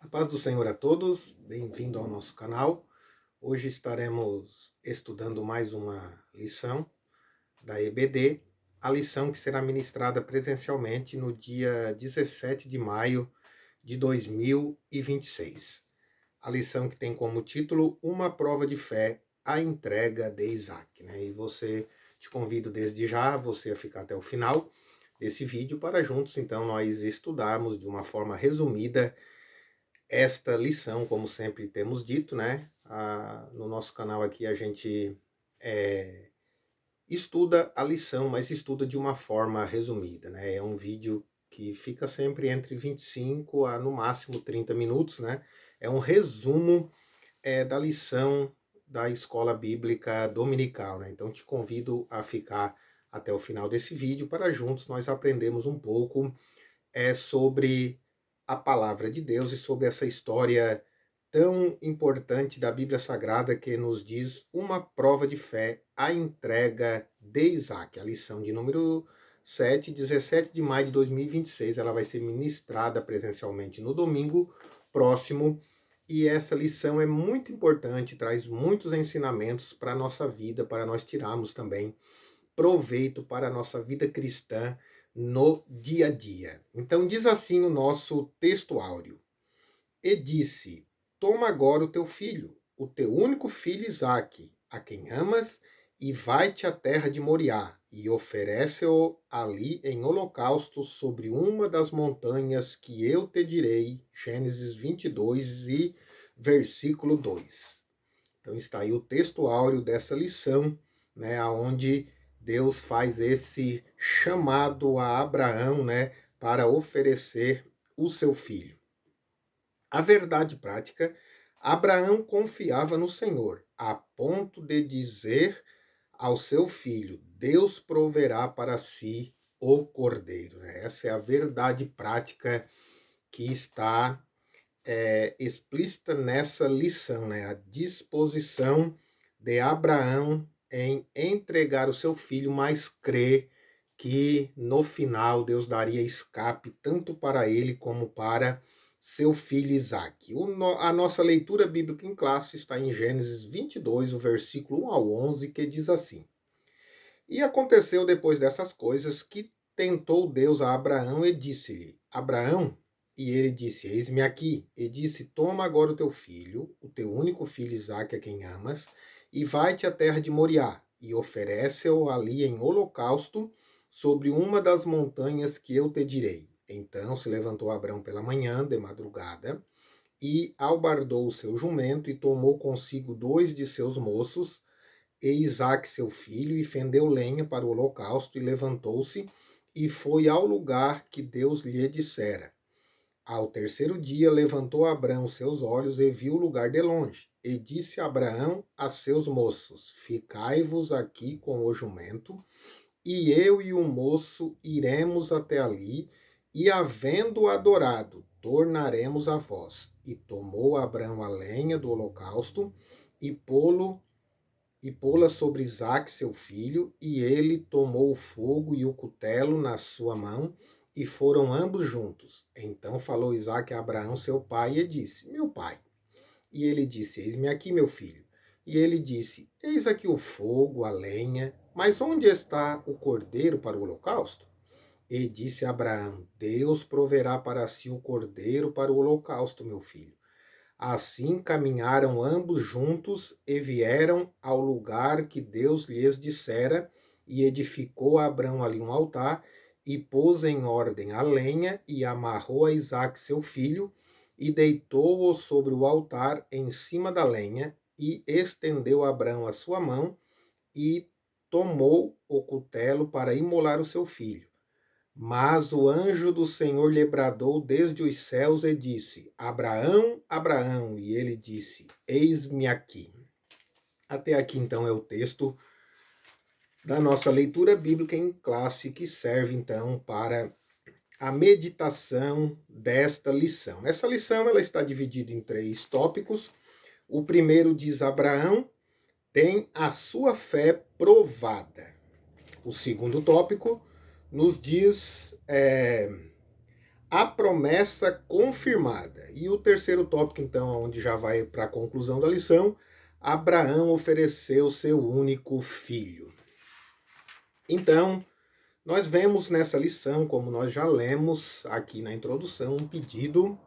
A paz do Senhor a todos, bem-vindo ao nosso canal. Hoje estaremos estudando mais uma lição da EBD, a lição que será ministrada presencialmente no dia 17 de maio de 2026. A lição que tem como título Uma prova de fé, a entrega de Isaac. E te convido desde já, você a ficar até o final desse vídeo para juntos, então, nós estudarmos de uma forma resumida esta lição, como sempre temos dito, no nosso canal aqui a gente estuda a lição, mas estuda de uma forma resumida, É um vídeo que fica sempre entre 25 a no máximo 30 minutos, É um resumo da lição da escola bíblica dominical, Então te convido a ficar até o final desse vídeo para juntos nós aprendermos um pouco sobre a palavra de Deus e sobre essa história tão importante da Bíblia Sagrada que nos diz uma prova de fé, a entrega de Isaac. A lição de número 7, 17 de maio de 2026, ela vai ser ministrada presencialmente no domingo próximo. E essa lição é muito importante, traz muitos ensinamentos para a nossa vida, para nós tirarmos também proveito para a nossa vida cristã no dia a dia. Então diz assim o nosso texto áureo: E disse: Toma agora o teu filho, o teu único filho Isaque, a quem amas, e vai-te à terra de Moriá, e oferece-o ali em holocausto sobre uma das montanhas que eu te direi. Gênesis 22 e versículo 2. Então está aí o texto áureo dessa lição, aonde Deus faz esse chamado a Abraão, para oferecer o seu filho. A verdade prática, Abraão confiava no Senhor, a ponto de dizer ao seu filho: Deus proverá para si o cordeiro. Essa é a verdade prática que está explícita nessa lição, a disposição de Abraão em entregar o seu filho, mas crer que no final Deus daria escape tanto para ele como para seu filho Isaque. A nossa leitura bíblica em classe está em Gênesis 22, o versículo 1 ao 11, que diz assim: E aconteceu depois dessas coisas que tentou Deus a Abraão e disse-lhe: Abraão, e ele disse: Eis-me aqui. E disse: Toma agora o teu filho, o teu único filho Isaque, a quem amas, e vai-te à terra de Moriá, e oferece-o ali em holocausto sobre uma das montanhas que eu te direi. Então se levantou Abraão pela manhã, de madrugada, e albardou o seu jumento, e tomou consigo 2 de seus moços, e Isaque seu filho, e fendeu lenha para o holocausto, e levantou-se, e foi ao lugar que Deus lhe dissera. Ao terceiro dia levantou Abraão seus olhos e viu o lugar de longe. E disse Abraão a seus moços: Ficai-vos aqui com o jumento, e eu e o moço iremos até ali, e havendo adorado, tornaremos a vós. E tomou Abraão a lenha do holocausto, e pô-la sobre Isaque seu filho, e ele tomou o fogo e o cutelo na sua mão, e foram ambos juntos. Então falou Isaque a Abraão seu pai, e disse: Meu pai. E ele disse: Eis-me aqui, meu filho. E ele disse: Eis aqui o fogo, a lenha, mas onde está o cordeiro para o holocausto? E disse Abraão: Deus proverá para si o cordeiro para o holocausto, meu filho. Assim caminharam ambos juntos e vieram ao lugar que Deus lhes dissera, e edificou Abraão ali um altar, e pôs em ordem a lenha, e amarrou a Isaque seu filho, e deitou-o sobre o altar em cima da lenha, e estendeu Abraão a sua mão, e tomou o cutelo para imolar o seu filho. Mas o anjo do Senhor lhe bradou desde os céus e disse: Abraão, Abraão. E ele disse: Eis-me aqui. Até aqui, então, é o texto da nossa leitura bíblica em classe, que serve, então, para a meditação desta lição. Essa lição ela está dividida em 3 tópicos. O primeiro diz: Abraão tem a sua fé provada. O segundo tópico nos diz: a promessa confirmada. E o terceiro tópico, então, onde já vai para a conclusão da lição, Abraão ofereceu seu único filho. Então, nós vemos nessa lição, como nós já lemos aqui na introdução, um pedido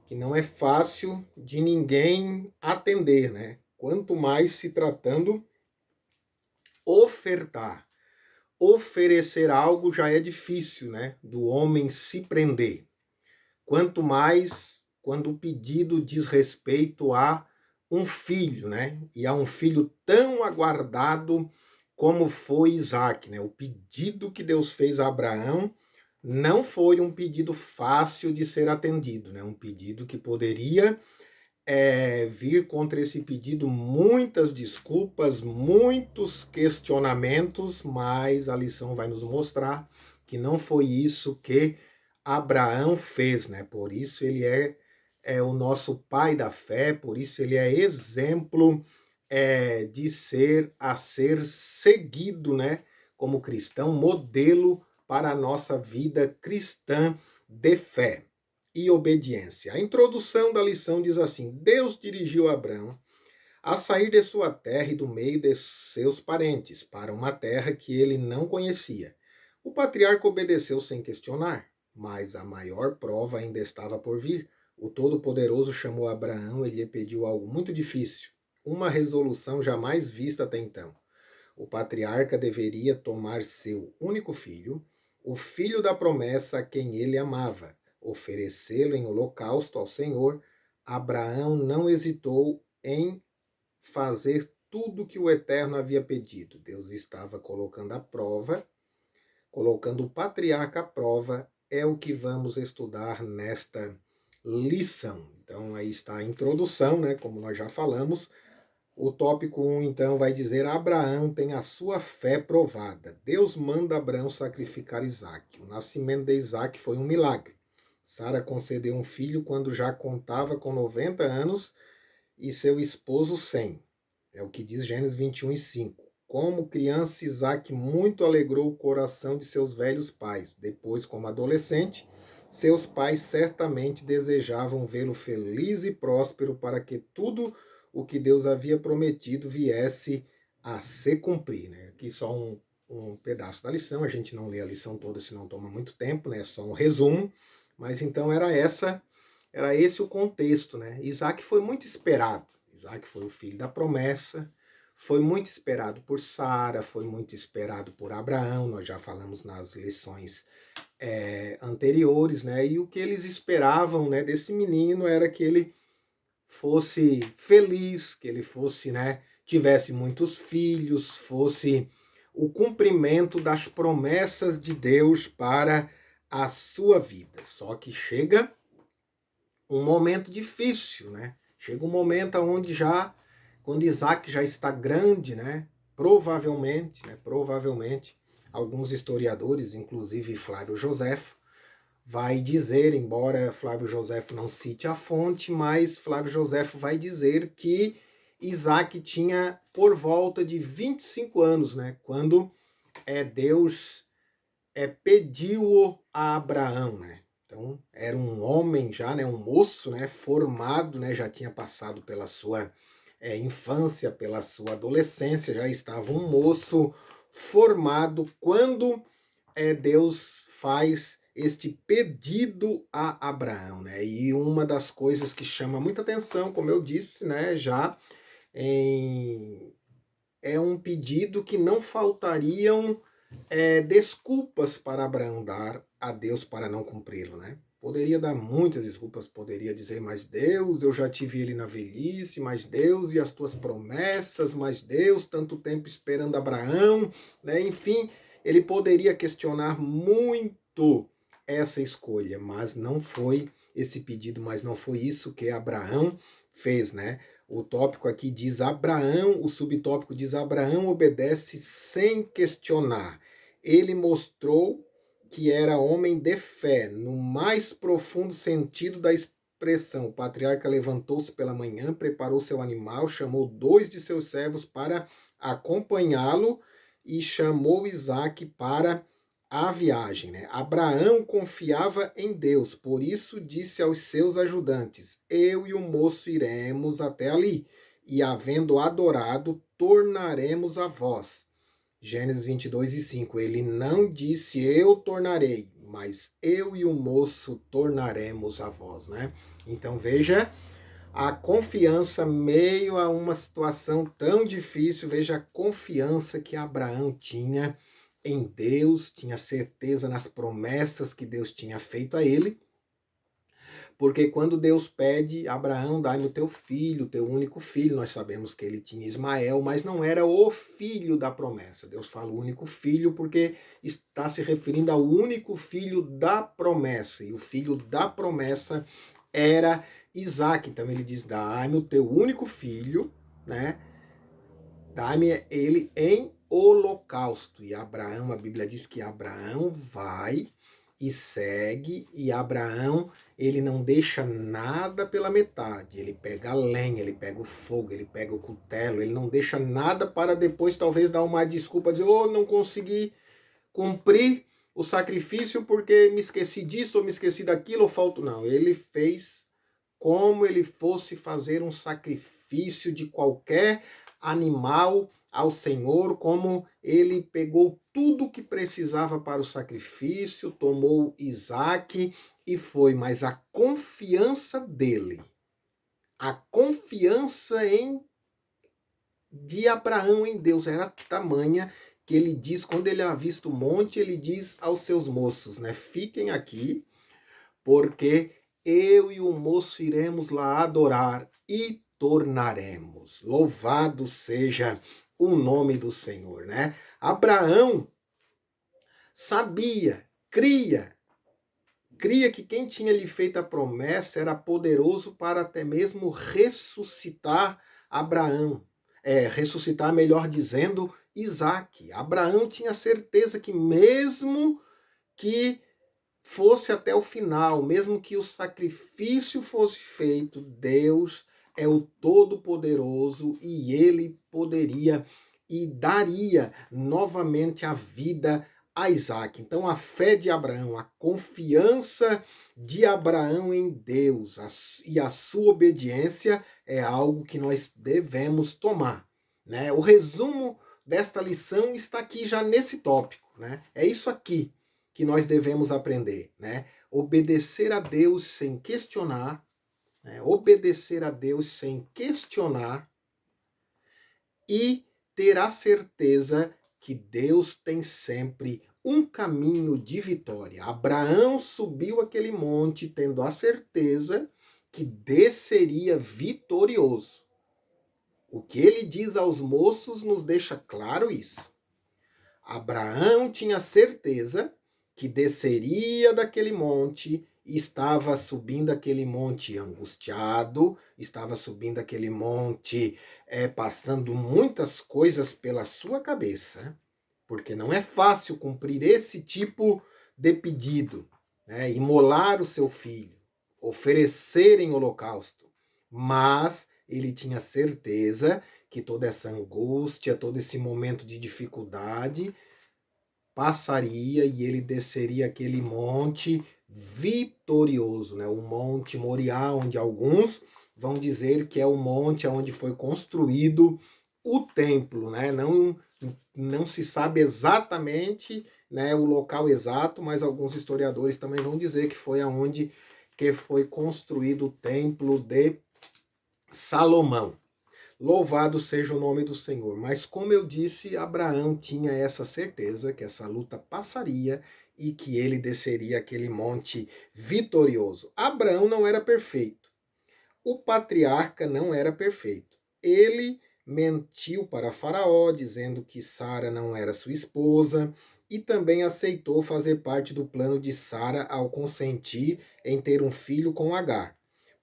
que não é fácil de ninguém atender, né? Quanto mais se tratando ofertar. Oferecer algo já é difícil, né? Do homem se prender. Quanto mais quando o pedido diz respeito a um filho, né? E a um filho tão aguardado como foi Isaac, né? O pedido que Deus fez a Abraão não foi um pedido fácil de ser atendido, né? Um pedido que poderia vir contra esse pedido muitas desculpas, muitos questionamentos, mas a lição vai nos mostrar que não foi isso que Abraão fez, né? Por isso ele é o nosso pai da fé, por isso ele é exemplo de ser a ser seguido, né? Como cristão, modelo para a nossa vida cristã de fé e obediência. A introdução da lição diz assim: Deus dirigiu Abraão a sair de sua terra e do meio de seus parentes para uma terra que ele não conhecia. O patriarca obedeceu sem questionar, mas a maior prova ainda estava por vir. O Todo-Poderoso chamou Abraão e lhe pediu algo muito difícil, uma resolução jamais vista até então. O patriarca deveria tomar seu único filho, o filho da promessa a quem ele amava, oferecê-lo em holocausto ao Senhor. Abraão não hesitou em fazer tudo o que o Eterno havia pedido. Deus estava colocando à prova, colocando o patriarca à prova, é o que vamos estudar nesta lição. Então aí está a introdução, né, como nós já falamos. O tópico 1, então, vai dizer: Abraão tem a sua fé provada. Deus manda Abraão sacrificar Isaque. O nascimento de Isaque foi um milagre. Sara concedeu um filho quando já contava com 90 anos e seu esposo 100. É o que diz Gênesis 21:5. Como criança, Isaque muito alegrou o coração de seus velhos pais. Depois, como adolescente, seus pais certamente desejavam vê-lo feliz e próspero para que tudo o que Deus havia prometido viesse a se cumprir. Né? Aqui só um pedaço da lição, a gente não lê a lição toda, senão toma muito tempo, né? Só um resumo. Mas então era esse o contexto, né? Isaac foi muito esperado. Isaac foi o filho da promessa, foi muito esperado por Sara, foi muito esperado por Abraão, nós já falamos nas lições anteriores, né? E o que eles esperavam, né, desse menino era que ele fosse feliz, que ele fosse, né, tivesse muitos filhos, fosse o cumprimento das promessas de Deus para a sua vida. Só que chega um momento difícil, né? Chega um momento onde quando Isaac já está grande, né? Provavelmente, alguns historiadores, inclusive Flávio Joséfo, vai dizer, embora Flávio Joséfo não cite a fonte, mas Flávio Joséfo vai dizer que Isaac tinha por volta de 25 anos, né? Quando Deus pediu a Abraão, né? Então, era um homem já, né, um moço, né, formado, né, já tinha passado pela sua infância, pela sua adolescência, já estava um moço formado quando Deus faz este pedido a Abraão, né? E uma das coisas que chama muita atenção, como eu disse, né, já é um pedido que não faltariam desculpas para Abraão dar a Deus para não cumpri-lo, né? Poderia dar muitas desculpas, poderia dizer, mas Deus, eu já tive ele na velhice, mas Deus e as tuas promessas, mas Deus, tanto tempo esperando Abraão, né? Enfim, ele poderia questionar muito essa escolha, mas não foi esse pedido, mas não foi isso que Abraão fez, né? O tópico aqui diz Abraão, o subtópico diz Abraão obedece sem questionar. Ele mostrou que era homem de fé, no mais profundo sentido da expressão. O patriarca levantou-se pela manhã, preparou seu animal, chamou 2 de seus servos para acompanhá-lo e chamou Isaque para a viagem, né? Abraão confiava em Deus, por isso disse aos seus ajudantes: Eu e o moço iremos até ali, e havendo adorado, tornaremos a vós. Gênesis 22:5. Ele não disse eu tornarei, mas eu e o moço tornaremos a vós, né? Então veja a confiança meio a uma situação tão difícil, veja a confiança que Abraão tinha em Deus, tinha certeza nas promessas que Deus tinha feito a ele, porque quando Deus pede, Abraão, dá-me o teu filho, teu único filho, nós sabemos que ele tinha Ismael, mas não era o filho da promessa. Deus fala o único filho porque está se referindo ao único filho da promessa, e o filho da promessa era Isaac. Então ele diz, dá-me o teu único filho, né? Dá-me ele em holocausto. E Abraão, a Bíblia diz que Abraão vai e segue, e Abraão, ele não deixa nada pela metade. Ele pega a lenha, ele pega o fogo, ele pega o cutelo, ele não deixa nada para depois talvez dar uma desculpa, dizer, oh, não consegui cumprir o sacrifício porque me esqueci disso, ou me esqueci daquilo, ou falta. Não, ele fez como ele fosse fazer um sacrifício de qualquer animal ao Senhor, como ele pegou tudo que precisava para o sacrifício, tomou Isaac e foi, mas a confiança dele, a confiança de Abraão em Deus era tamanha que ele diz, quando ele avista o monte, ele diz aos seus moços, né, fiquem aqui, porque eu e o moço iremos lá adorar e tornaremos. Louvado seja o nome do Senhor, né? Abraão sabia, cria que quem tinha lhe feito a promessa era poderoso para até mesmo ressuscitar Abraão. Ressuscitar, melhor dizendo, Isaac. Abraão tinha certeza que mesmo que fosse até o final, mesmo que o sacrifício fosse feito, Deus é o Todo-Poderoso e ele poderia e daria novamente a vida a Isaac. Então, a fé de Abraão, a confiança de Abraão em Deus e a sua obediência é algo que nós devemos tomar, né? O resumo desta lição está aqui já nesse tópico, né? É isso aqui que nós devemos aprender, né? Obedecer a Deus sem questionar, né? Obedecer a Deus sem questionar e ter a certeza que Deus tem sempre um caminho de vitória. Abraão subiu aquele monte tendo a certeza que desceria vitorioso. O que ele diz aos moços nos deixa claro isso. Abraão tinha certeza que desceria daquele monte e estava subindo aquele monte angustiado, estava subindo aquele monte passando muitas coisas pela sua cabeça, porque não é fácil cumprir esse tipo de pedido, né? Imolar o seu filho, oferecer em holocausto, mas ele tinha certeza que toda essa angústia, todo esse momento de dificuldade passaria e ele desceria aquele monte vitorioso, né? O Monte Moriá, onde alguns vão dizer que é o monte onde foi construído o templo, né? Não se sabe exatamente, né, o local exato, mas alguns historiadores também vão dizer que foi aonde que foi construído o templo de Salomão. Louvado seja o nome do Senhor. Mas como eu disse, Abraão tinha essa certeza que essa luta passaria e que ele desceria aquele monte vitorioso. Abraão não era perfeito. O patriarca não era perfeito. Ele mentiu para Faraó, dizendo que Sara não era sua esposa, e também aceitou fazer parte do plano de Sara ao consentir em ter um filho com Agar.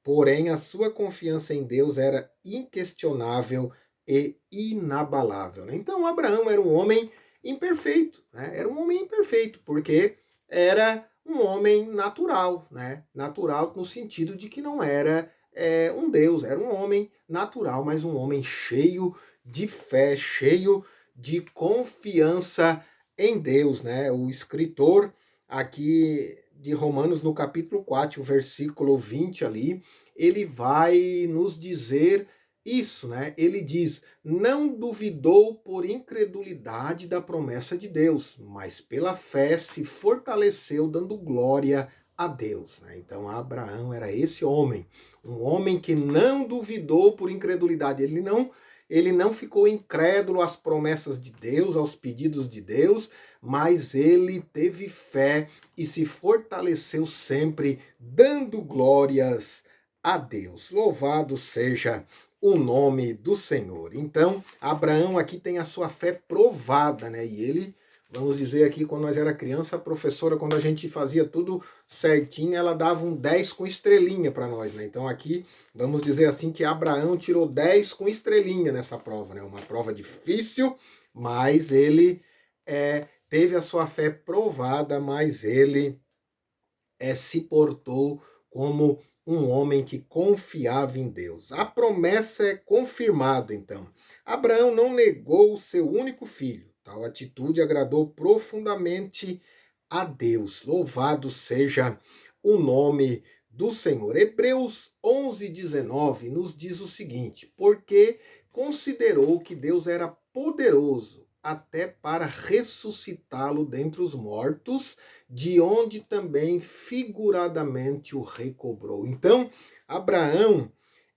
Porém, a sua confiança em Deus era inquestionável e inabalável, né? Então, Abraão era um homem imperfeito, né? Era um homem imperfeito, porque era um homem natural, né? Natural no sentido de que não era um Deus, era um homem natural, mas um homem cheio de fé, cheio de confiança em Deus, né? O escritor aqui de Romanos, no capítulo 4, o versículo 20 ali, ele vai nos dizer isso, né? Ele diz: não duvidou por incredulidade da promessa de Deus, mas pela fé se fortaleceu, dando glória a Deus, né? Então Abraão era esse homem, um homem que não duvidou por incredulidade, ele não ficou incrédulo às promessas de Deus, aos pedidos de Deus, mas ele teve fé e se fortaleceu sempre, dando glórias a Deus. Louvado seja o nome do Senhor. Então, Abraão aqui tem a sua fé provada, né? E ele, vamos dizer aqui, quando nós era criança, a professora, quando a gente fazia tudo certinho, ela dava um 10 com estrelinha para nós, né? Então aqui, vamos dizer assim, que Abraão tirou 10 com estrelinha nessa prova, né? Uma prova difícil, mas ele teve a sua fé provada, mas ele se portou como um homem que confiava em Deus. A promessa é confirmada, então. Abraão não negou o seu único filho. Tal atitude agradou profundamente a Deus. Louvado seja o nome do Senhor. Hebreus 11:19 nos diz o seguinte: porque considerou que Deus era poderoso até para ressuscitá-lo dentre os mortos, de onde também figuradamente o recobrou. Então, Abraão,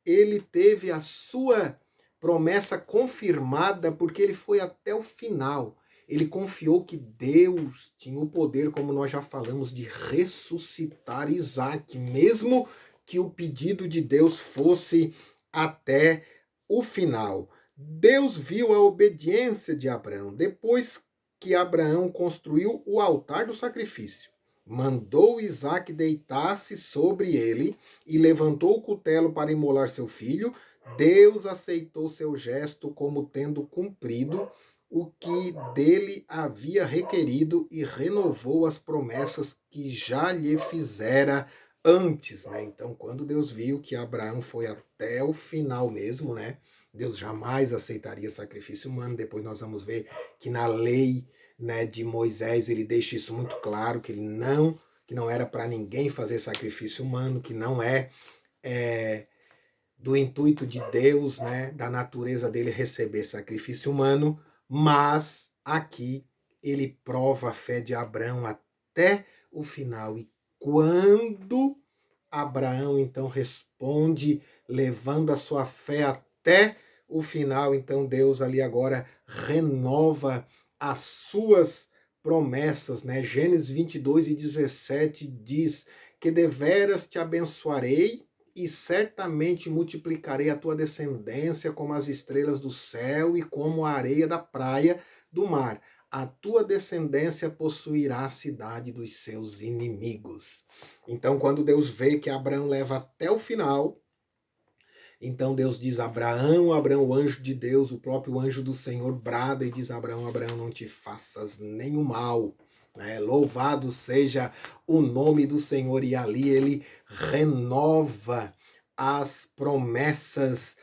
ele teve a sua promessa confirmada porque ele foi até o final. Ele confiou que Deus tinha o poder, como nós já falamos, de ressuscitar Isaac, mesmo que o pedido de Deus fosse até o final. Deus viu a obediência de Abraão depois que Abraão construiu o altar do sacrifício. Mandou Isaac deitar-se sobre ele e levantou o cutelo para imolar seu filho. Deus aceitou seu gesto como tendo cumprido o que dele havia requerido e renovou as promessas que já lhe fizera antes, né? Então, quando Deus viu que Abraão foi até o final mesmo, né? Deus jamais aceitaria sacrifício humano. Depois nós vamos ver que na lei, né, de Moisés ele deixa isso muito claro, que não era para ninguém fazer sacrifício humano, que não é do intuito de Deus, né, da natureza dele receber sacrifício humano, mas aqui ele prova a fé de Abraão até o final. E quando Abraão então responde, levando a sua fé até o final, então Deus ali agora renova as suas promessas, né? Gênesis 22:17 diz que deveras te abençoarei e certamente multiplicarei a tua descendência como as estrelas do céu e como a areia da praia do mar. A tua descendência possuirá a cidade dos seus inimigos. Então, quando Deus vê que Abraão leva até o final, então Deus diz: Abraão, Abraão, o anjo de Deus, o próprio anjo do Senhor brada e diz: Abraão, Abraão, não te faças nenhum mal. Né? Louvado seja o nome do Senhor. E ali ele renova as promessas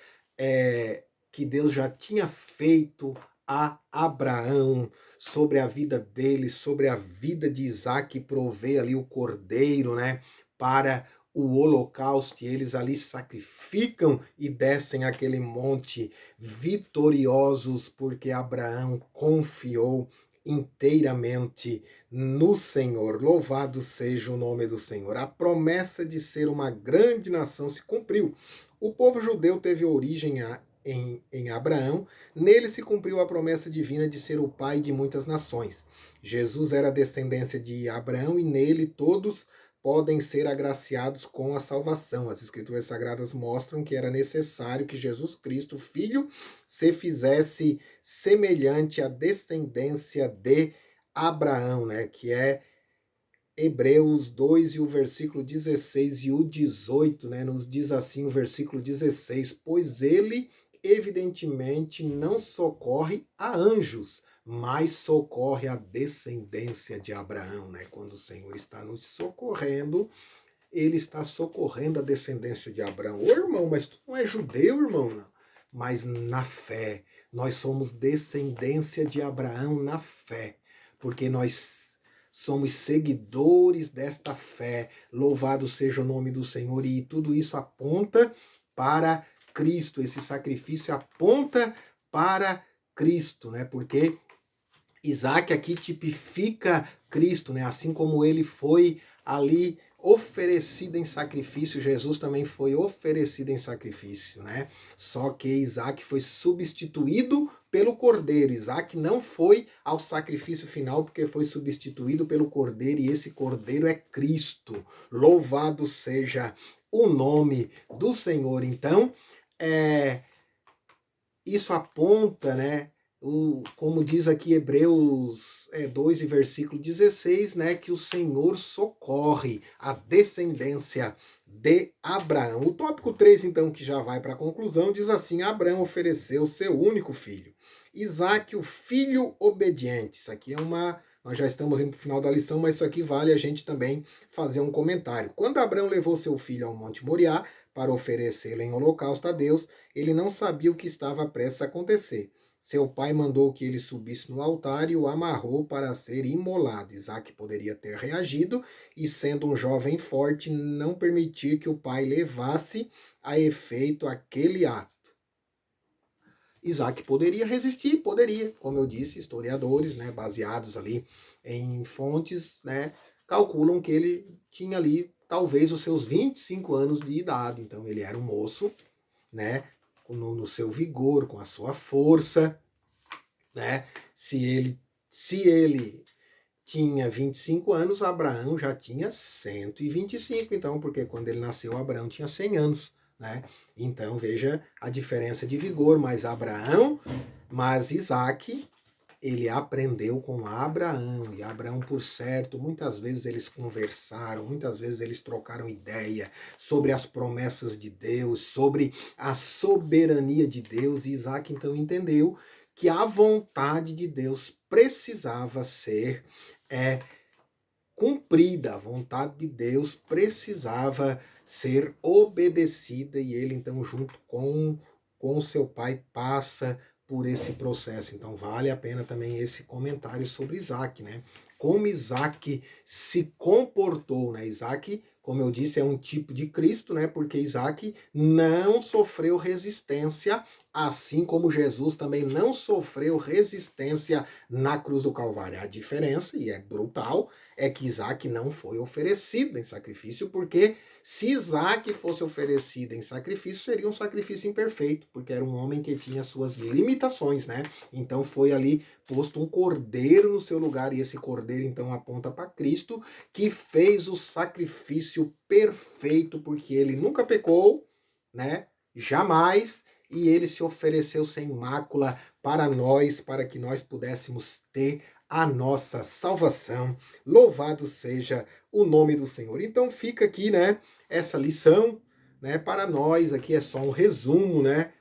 que Deus já tinha feito a Abraão sobre a vida dele, sobre a vida de Isaac, provê ali o cordeiro, né, para o holocausto, e eles ali sacrificam e descem aquele monte vitoriosos, porque Abraão confiou inteiramente no Senhor. Louvado seja o nome do Senhor. A promessa de ser uma grande nação se cumpriu. O povo judeu teve origem em Abraão, nele se cumpriu a promessa divina de ser o pai de muitas nações. Jesus era descendência de Abraão e nele todos podem ser agraciados com a salvação. As Escrituras Sagradas mostram que era necessário que Jesus Cristo, Filho, se fizesse semelhante à descendência de Abraão, né? Que é Hebreus 2 e o versículo 16 e o 18, né? Nos diz assim o versículo 16: pois ele evidentemente não socorre a anjos, mas socorre a descendência de Abraão, né? Quando o Senhor está nos socorrendo, ele está socorrendo a descendência de Abraão. Ô irmão, mas tu não é judeu, irmão? Não. Mas na fé, nós somos descendência de Abraão na fé. porque nós somos seguidores desta fé. Louvado seja o nome do Senhor, e tudo isso aponta para Cristo. Esse sacrifício aponta para Cristo, né? Porque Isaac aqui tipifica Cristo, né? Assim como ele foi ali oferecido em sacrifício, Jesus também foi oferecido em sacrifício, né? Só que Isaac foi substituído pelo cordeiro. Isaac não foi ao sacrifício final porque foi substituído pelo cordeiro, e esse cordeiro é Cristo. Louvado seja o nome do Senhor. Então, isso aponta, né? Como diz aqui Hebreus 2 e versículo 16, né, que o Senhor socorre a descendência de Abraão. O tópico 3, então, que já vai para a conclusão, diz assim: Abraão ofereceu seu único filho, Isaque, o filho obediente. Isso aqui é uma... Nós já estamos indo para o final da lição, mas isso aqui vale a gente também fazer um comentário. Quando Abraão levou seu filho ao Monte Moriá para oferecê-lo em holocausto a Deus, ele não sabia o que estava prestes a acontecer. Seu pai mandou que ele subisse no altar e o amarrou para ser imolado. Isaac poderia ter reagido e, sendo um jovem forte, não permitir que o pai levasse a efeito aquele ato. Isaac poderia resistir, poderia. Como eu disse, historiadores, né, baseados ali em fontes, né, calculam que ele tinha ali talvez os seus 25 anos de idade. Então ele era um moço, né, no seu vigor, com a sua força, né? Se ele tinha 25 anos, Abraão já tinha 125, então, porque quando ele nasceu, Abraão tinha 100 anos, né? Então, veja a diferença de vigor, mas Isaac, ele aprendeu com Abraão, e Abraão, por certo, muitas vezes eles conversaram, muitas vezes eles trocaram ideia sobre as promessas de Deus, sobre a soberania de Deus, e Isaac então entendeu que a vontade de Deus precisava ser cumprida, a vontade de Deus precisava ser obedecida, e ele então, junto com seu pai, passa por esse processo. Então vale a pena também esse comentário sobre Isaac, né? Como Isaac se comportou, né? Isaac, como eu disse, é um tipo de Cristo, né? Porque Isaac não sofreu resistência, assim como Jesus também não sofreu resistência na cruz do Calvário. A diferença, e é brutal, é que Isaac não foi oferecido em sacrifício, porque se Isaac fosse oferecido em sacrifício, seria um sacrifício imperfeito, porque era um homem que tinha suas limitações, né? Então foi ali posto um cordeiro no seu lugar, e esse cordeiro então aponta para Cristo, que fez o sacrifício perfeito, porque ele nunca pecou, né? Jamais, e ele se ofereceu sem mácula para nós, para que nós pudéssemos ter a nossa salvação. Louvado seja o nome do Senhor. Então fica aqui, né, essa lição, né, para nós. Aqui é só um resumo, né,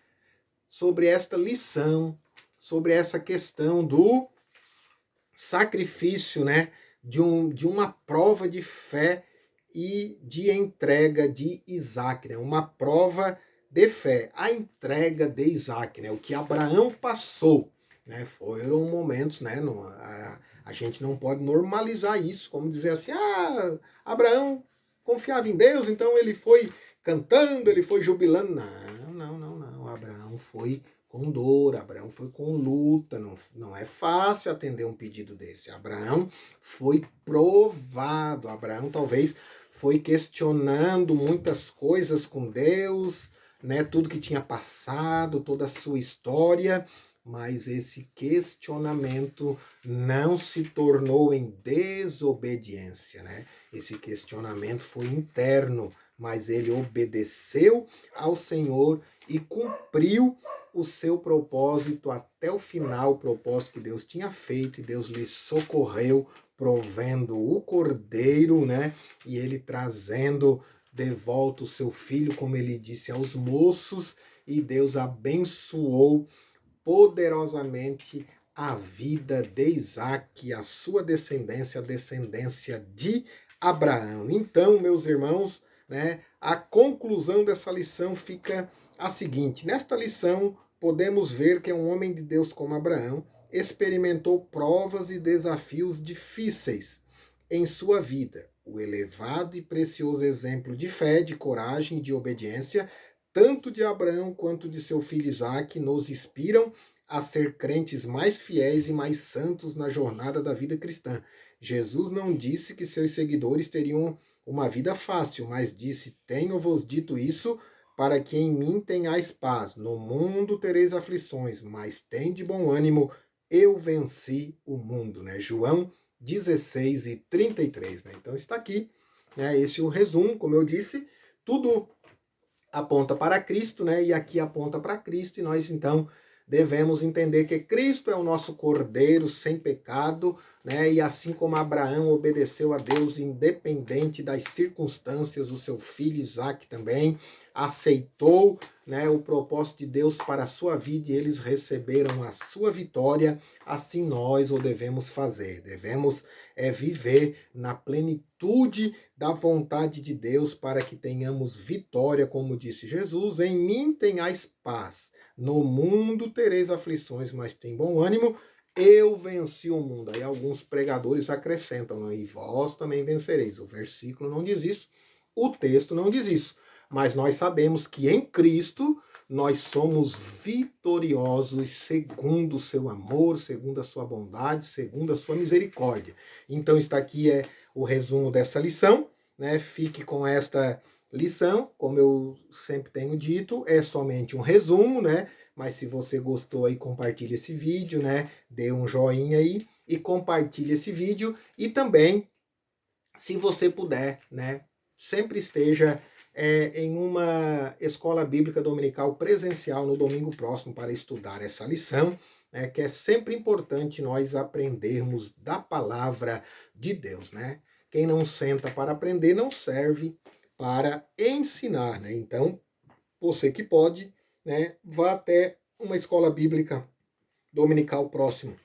sobre esta lição, sobre essa questão do sacrifício, né, de uma prova de fé e de entrega de Isaac, né, uma prova de fé, a entrega de Isaac, né, o que Abraão passou, né, foram momentos, né, a gente não pode normalizar isso, como dizer assim, Abraão confiava em Deus, então ele foi cantando, ele foi jubilando. Não. Abraão foi com dor, Abraão foi com luta, não é fácil atender um pedido desse. Abraão foi provado, Abraão talvez foi questionando muitas coisas com Deus, né, tudo que tinha passado, toda a sua história, mas esse questionamento não se tornou em desobediência, né? Esse questionamento foi interno, mas ele obedeceu ao Senhor e cumpriu o seu propósito até o final, o propósito que Deus tinha feito, e Deus lhe socorreu, provendo o cordeiro, né? E ele trazendo de volta o seu filho, como ele disse aos moços, e Deus abençoou poderosamente a vida de Isaac, a sua descendência, a descendência de Abraão. Então, meus irmãos, né, a conclusão dessa lição fica a seguinte: nesta lição podemos ver que é um homem de Deus como Abraão, experimentou provas e desafios difíceis em sua vida. O elevado e precioso exemplo de fé, de coragem e de obediência, tanto de Abraão quanto de seu filho Isaque, nos inspiram a ser crentes mais fiéis e mais santos na jornada da vida cristã. Jesus não disse que seus seguidores teriam uma vida fácil, mas disse: Tenho-vos dito isso para que em mim tenhais paz. No mundo tereis aflições, mas tende bom ânimo, eu venci o mundo, né? João 16:33, né? Então está aqui, né? Esse é o resumo, como eu disse, tudo aponta para Cristo, né? E aqui aponta para Cristo, e nós então devemos entender que Cristo é o nosso Cordeiro sem pecado, né? E assim como Abraão obedeceu a Deus independente das circunstâncias, o seu filho Isaque também aceitou, né, o propósito de Deus para a sua vida e eles receberam a sua vitória. Assim nós o devemos fazer. Devemos viver na plenitude da vontade de Deus para que tenhamos vitória, como disse Jesus: em mim tenhais paz. No mundo tereis aflições, mas tem bom ânimo, eu venci o mundo. Aí alguns pregadores acrescentam, e vós também vencereis. O versículo não diz isso, o texto não diz isso. Mas nós sabemos que em Cristo nós somos vitoriosos segundo o seu amor, segundo a sua bondade, segundo a sua misericórdia. Então está aqui o resumo dessa lição, né? Fique com esta lição, como eu sempre tenho dito, é somente um resumo, né? Mas se você gostou aí, compartilhe esse vídeo, né? Dê um joinha aí e compartilhe esse vídeo. E também, se você puder, né? Sempre esteja em uma escola bíblica dominical presencial no domingo próximo para estudar essa lição, né? Que é sempre importante nós aprendermos da palavra de Deus, né? Quem não senta para aprender não serve para ensinar, né? Então, você que pode, né, vá até uma escola bíblica dominical próximo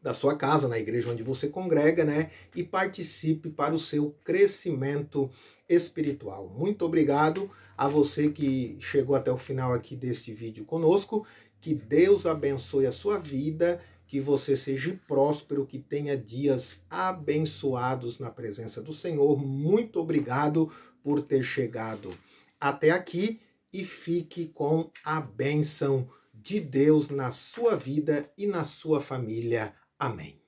da sua casa, na igreja onde você congrega, né, e participe para o seu crescimento espiritual. Muito obrigado a você que chegou até o final aqui deste vídeo conosco. Que Deus abençoe a sua vida, que você seja próspero, que tenha dias abençoados na presença do Senhor. Muito obrigado por ter chegado até aqui e fique com a bênção de Deus na sua vida e na sua família. Amém.